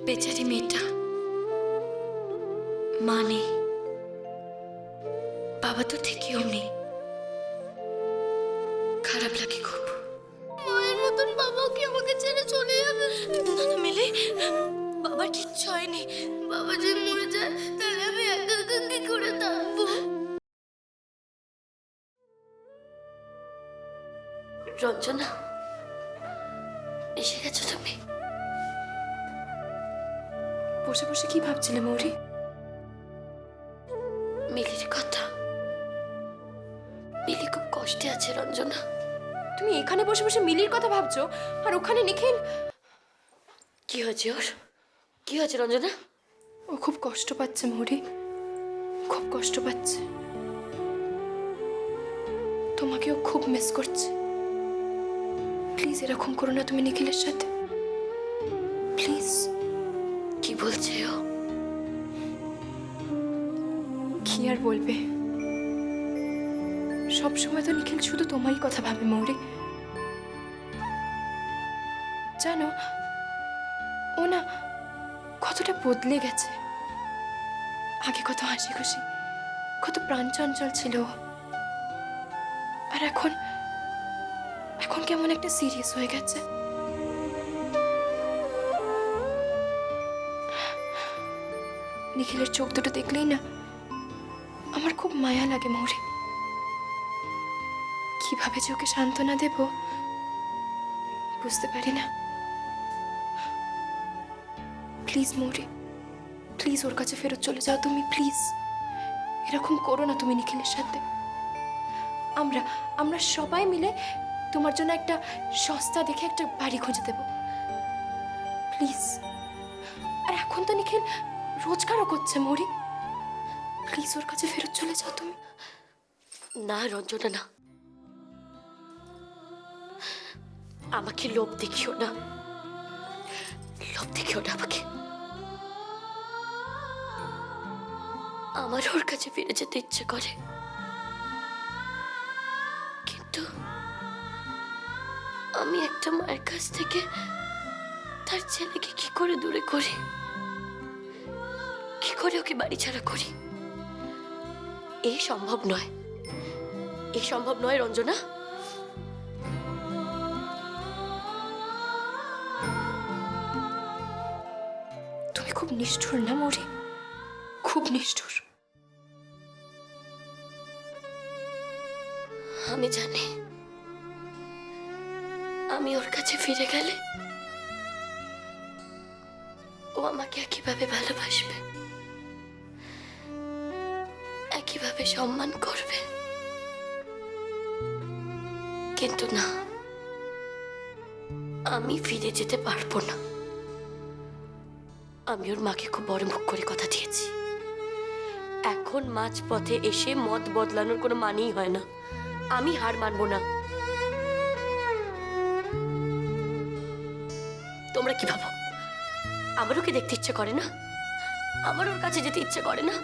বেচারি মেয়েটা মা নেই, বাবা তো থেকেও নেই। খারাপ লাগে খুব। মায়ের মতন বাবাও কি আমাকে ছেড়ে চলে যাবে? না না মিলি, বাবার কিচ্ছু হয়নি। বাবা যদি মরে যায় তাহলে আমি একা একা কি করে থাকবো? রঞ্জনা, এসে গেছো তুমি? বসে বসে কি ভাবছিলে মৌরি? মিলির কথা। মিলি খুব কষ্টে আছে রঞ্জনা। তুমি এখানে বসে বসে মিলির কথা ভাবছো, আর ওখানে নিখিল। কি হয়েছে ওর? কি হয়েছে রঞ্জনা? ও খুব কষ্ট পাচ্ছে মৌরি, খুব কষ্ট পাচ্ছে। তোমাকেও খুব মিস করছে। প্লিজ এরকম করো না তুমি নিখিলের সাথে, প্লিজ। কি বলছে ও? কি আর বলবে, সব সময় তো নিখিল শুধু তোমারই কথা ভাবে মৌরি। জানো ও না কতটা বদলে গেছে। আগে কত হাসি খুশি, কত প্রাণ চঞ্চল ছিল ও। আর এখন এখন কেমন একটা সিরিয়াস হয়ে গেছে। নিখিলের চোখ দুটো দেখলেই না আমার খুব মায়া লাগে মৌরি। কিভাবে যে ওকে সান্ত্বনা দেব বুঝতে পারি না। প্লিজ মৌরি, প্লিজ ওর কাছে ফেরত চলে যাও তুমি, প্লিজ। এরকম করো না তুমি নিখিলের সাথে। আমরা আমরা সবাই মিলে তোমার জন্য একটা সস্তা দেখে একটা বাড়ি খুঁজে দেব, প্লিজ। আর এখন তো নিখিল রোজগারও করছে মৌরি, প্লিজ ওর কাছে ফেরত চলে যাও তুমি। না রঞ্জনা না, আমাকে লোভ দেখিও না, লোভ দেখিও না আমাকে। আমার ওর কাছে ফিরে যেতে ইচ্ছে করে, কিন্তু আমি একটা মায়ের কাছ থেকে তার ছেলেকে কি করে দূরে করি, কি করে ওকে বাড়ি ছাড়া করি? এ সম্ভব নয়, এ সম্ভব নয় রঞ্জনা। তুমি খুব নিষ্ঠুর না মৌরি, খুব নিষ্ঠুর। আমি জানি আমি ওর কাছে ফিরে গেলে ও আমাকে একইভাবে ভালোবাসবে, একইভাবে সম্মান করবে। কিন্তু না, আমি ফিরে যেতে পারবো না। আমি ওর মাকে খুব বড় মুখ করে কথা দিয়েছি। এখন মাঝপথে এসে মত বদলানোর কোনো মানেই হয় না। আমি হার মানবো না। তোমরা কি ভাবো আমার ওকে দেখতে ইচ্ছে করে না? আমার ওর কাছে যেতে ইচ্ছে করে না?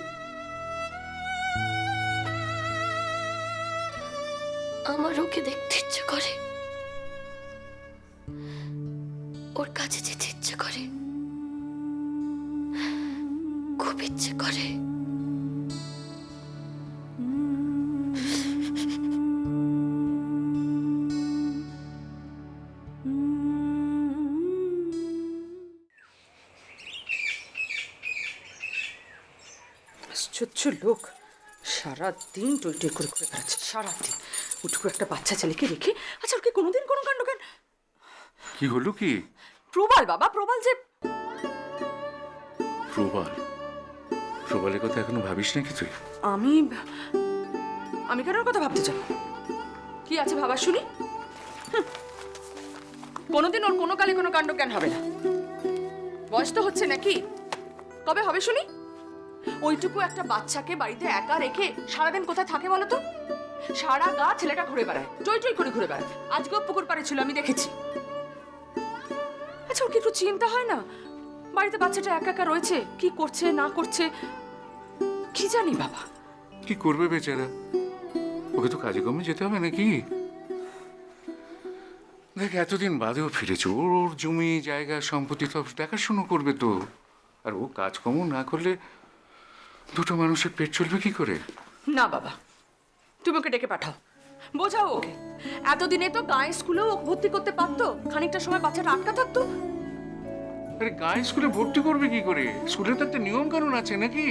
আমার ওকে দেখতে ইচ্ছে করে, ওর কাছে যেতে ইচ্ছে করে, খুব ইচ্ছে করে। আশ্চর্য লোক, সারাদিন টই টই করে ঘুরে বেড়াচ্ছে সারাদিন। ওটুকু একটা বাচ্চা ছেলেকে রেখে, আচ্ছা ওকে কোনোদিন কোনো কাণ্ড কেন? কি হলো কি? প্রবাল বাবা, প্রবাল যে। প্রবাল? প্রবালের কথা এখনো ভাবিস নাকি তুই? আমি আমি কেন ওর কথা ভাবতে চাই? কি আছে ভাবা শুনি? কোনোদিন ওর কোনো কালে কোনো কাণ্ড জ্ঞান হবে না। বয়স তো হচ্ছে নাকি, কবে হবে শুনি? ওইটুকু একটা বাচ্চাকে বাড়িতে একা রেখে সারাদিন কোথায় থাকে বলো তো? সারা গা ছেলেটা ঘুরে বেড়ায়, টই টই করে ঘুরে বেড়ায়। আজকেও পুকুর পাড়ে ছিল, আমি দেখেছি। আচ্ছা ওর কি একটু চিন্তা হয় না বাড়িতে বাচ্চাটা একা একা রয়েছে, কি করছে না করছে? কি জানি বাবা। কি করবে বেচারা? ওকে তো কাজে কমে যেতে হবে নাকি? দেখ, এতদিন বাদেও ফিরেছে, ওর ওর জমি জায়গা সম্পত্তি সব দেখাশুনো করবে তো। আর ও কাজকর্ম না করলে দুটো মানুষের পেট চলবে কি করে? না বাবা, তুমি ওকে ডেকে পাঠাও, বোঝাও ওকে। এতদিনে তো গায়ে স্কুলেও ওকে ভর্তি করতে পারতো, খানিকটা সময় বাচ্চাটা আটকা থাকতো। আরে গায়ে স্কুলে ভর্তি করবে কি করে? স্কুলে তো একটা নিয়ম কানুন আছে নাকি?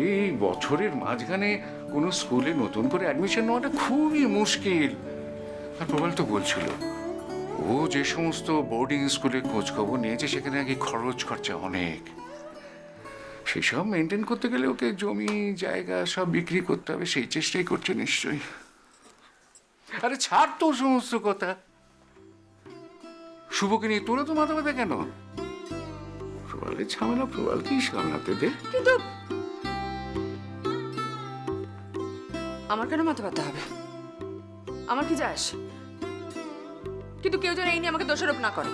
এই বছরের মাঝখানে কোনো স্কুলে নতুন করে অ্যাডমিশন নেওয়াটা খুবই মুশকিল। আর প্রবল তো বলছিল ও যে সমস্ত বোর্ডিং স্কুলে খোঁজ খবর নিয়েছে সেখানে আগে খরচ খরচা অনেক। সেসব মেনটেন করতে গেলে ওকে জমি জায়গা সব বিক্রি করতে হবে, সেই চেষ্টাই করছে নিশ্চয়ই। আরে ছাড় তো সমস্ত কথা, শুভকে নিয়ে তোরা তো মাথা ব্যথা কেন? প্রবালের ঝামেলা প্রবালকেই সামলাতে দে। কিন্তু আমার কেন মাথা ব্যথা হবে? আমার কি যায় আসে? কিন্তু কেউ যেন এই নিয়ে আমাকে দোষারোপ না করে।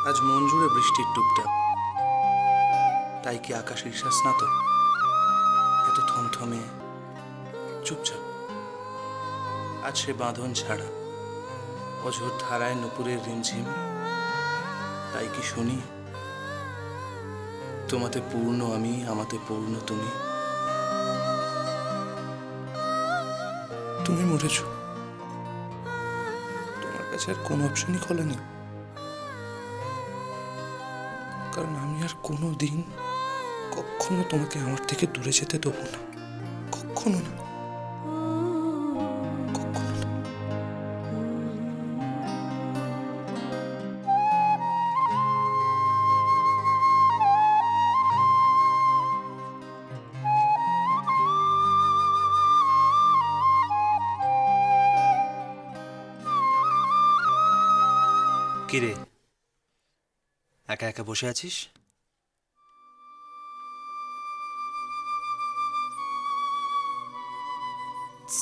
আজ মন জুড়ে বৃষ্টির টুপটাপ, তাই কি আকাশ ঈর্ষাস না তো এত থমথমে চুপচাপ? আজ সে বাঁধন ছাড়া অঝোর ধারায় নুপুরের রিমঝিম, তাই কি শুনি তোমাতে পূর্ণ আমি, আমাতে পূর্ণ তুমি। তুমি মরেছ, তোমার কাছে আর কোনো অপশনই খোলেনি, কারণ আমি আর কোনো দিন কখনো তোমাকে আমার থেকে দূরে যেতে দেবো না, কখনো না, কখনো না। কিরে, একা একা বসে আছিস?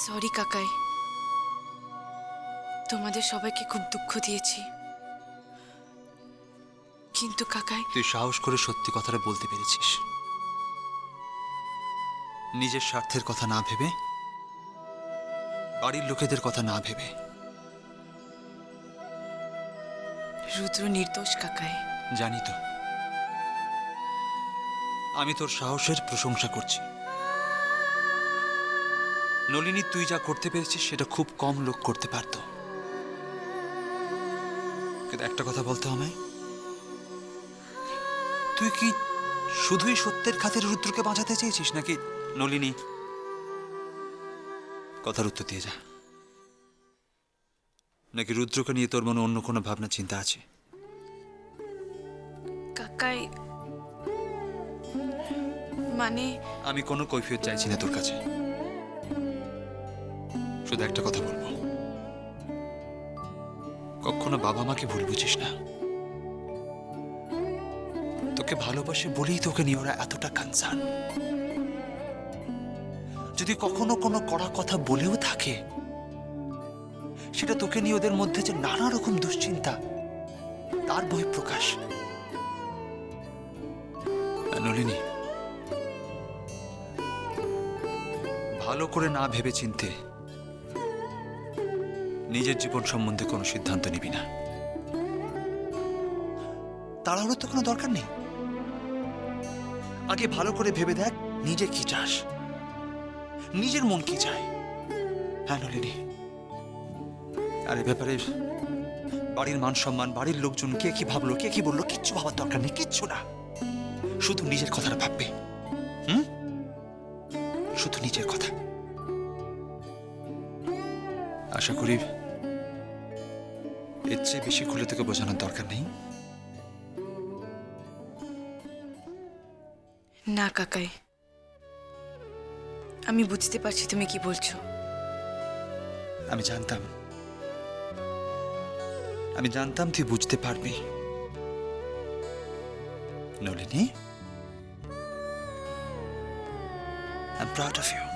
সরি কাকাই, তোমাদের সবাইকে খুব দুঃখ দিয়েছি। কিন্তু কাকাই, তুই সাহস করে সত্যি কথাটা বলতে পেরেছিস। নিজের স্বার্থের কথা না ভেবে, বাড়ির লোকেদের কথা না ভেবে। রুদ্র নির্দোষ কাকাই। জানি তো, আমি তোর সাহসের প্রশংসা করছি। নলিনী, তুই যা করতে পেরেছিস সেটা খুব কম লোক করতে পারত। কিন্তু একটা কথা বলতে আমায়, তুই কি শুধুই সত্যের খাতিরে রুদ্রকে বাঁচাতে চেয়েছিস নাকি? নলিনী, কথার উত্তর দিয়ে যা। নাকি রুদ্রকে নিয়ে তোর মনে অন্য কোনো ভাবনা চিন্তা আছে? কাকাই মানে, আমি কোনো কৈফিয়ত চাইছি না তোর কাছে। শুধু একটা কথা বলবো, কখনো বাবা মাকে ভুল বুঝিস না। তোকে ভালোবাসে বলেই তোকে নিয়ে ওরা এতটা কনসার্ন। যদি কখনো কোনো কড়া কথা বলেও থাকে, সেটা তোকে নিয়ে ওদের মধ্যে যে নানা রকম দুশ্চিন্তা, তার বহিঃপ্রকাশ। নলিনী, ভালো করে না ভেবে চিনতে নিজের জীবন সম্বন্ধে কোনো সিদ্ধান্ত নিবি না। তাড়াহুড়োর তো কোনো দরকার নেই। আগে ভালো করে ভেবে দেখ নিজে কি চাস, নিজের মন কি চায়। হ্যাঁ নলিনী, আর এ ব্যাপারে বাড়ির মান সম্মান, বাড়ির লোকজন কে কি ভাবলো, কে কি বললো, কিচ্ছু ভাবার দরকার নেই, কিচ্ছু না। শুধু নিজের কথাটা ভাববে। শুধু নিজের কথা। আশা করি এর চেয়ে বেশি খুলে তোকে বোঝানোর দরকার নেই। না কাকাই, আমি বুঝতে পারছি তুমি কি বলছো। আমি জানতাম তুই বুঝতে পারবি। Nalini, I am proud of you.